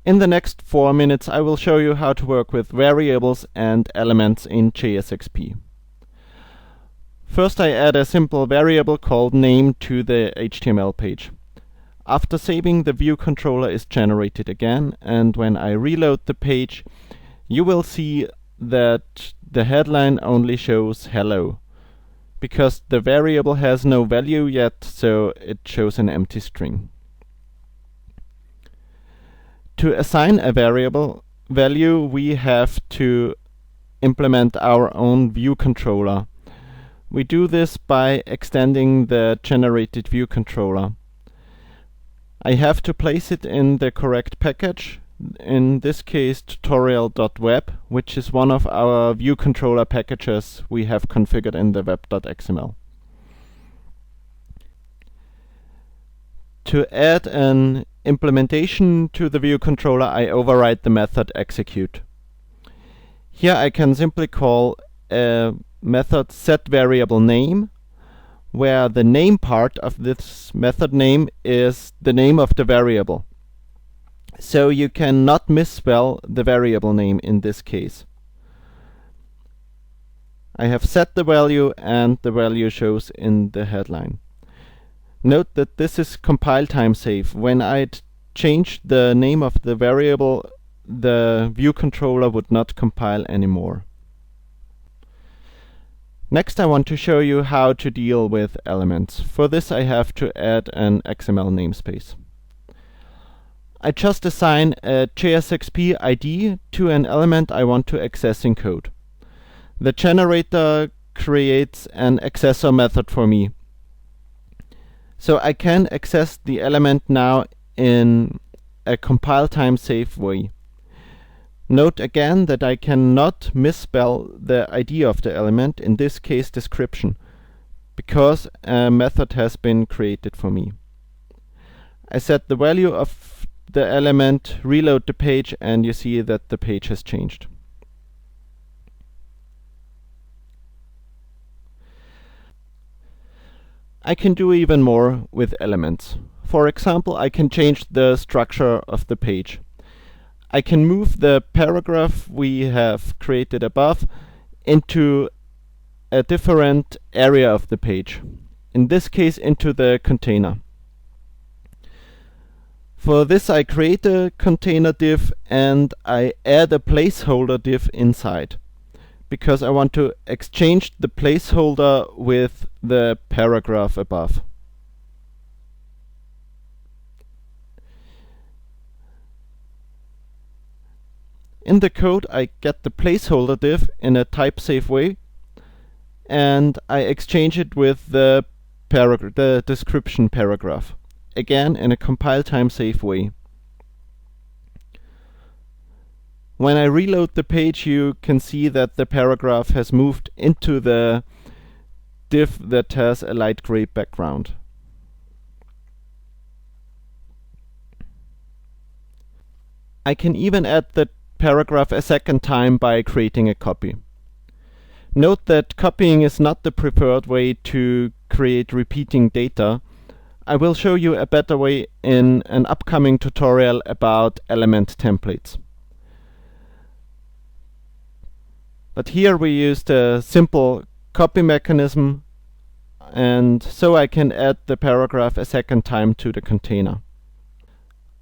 In the next 4 minutes I will show you how to work with variables and elements in jsxp. First I add a simple variable called name to the HTML page. After saving, the view controller is generated again, and when I reload the page you will see that the headline only shows hello, because the variable has no value yet, so it shows an empty string. To assign a variable value, we have to implement our own view controller. We do this by extending the generated view controller. I have to place it in the correct package, in this case tutorial.web, which is one of our view controller packages we have configured in the web.xml. To add an implementation to the view controller, I override the method execute. Here I can simply call a method setVariableName, where the name part of this method name is the name of the variable. So you cannot misspell the variable name in this case. I have set the value and the value shows in the headline. Note that this is compile time safe. When I'd changed the name of the variable, the view controller would not compile anymore. Next I want to show you how to deal with elements. For this I have to add an XML namespace. I just assign a jsxp ID to an element I want to access in code. The generator creates an accessor method for me. So I can access the element now in a compile time safe way. Note again that I cannot misspell the ID of the element, in this case description, because a method has been created for me. I set the value of the element, reload the page, and you see that the page has changed. I can do even more with elements. For example, I can change the structure of the page. I can move the paragraph we have created above into a different area of the page, in this case into the container. For this I create a container div and I add a placeholder div inside, because I want to exchange the placeholder with the paragraph above. In the code I get the placeholder div in a type-safe way, and I exchange it with the description paragraph, again in a compile time safe way. When I reload the page you can see that the paragraph has moved into the div that has a light gray background. I can even add the paragraph a second time by creating a copy. Note that copying is not the preferred way to create repeating data. I will show you a better way in an upcoming tutorial about element templates. But here we used a simple copy mechanism, and so I can add the paragraph a second time to the container.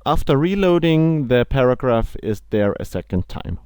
After reloading, the paragraph is there a second time.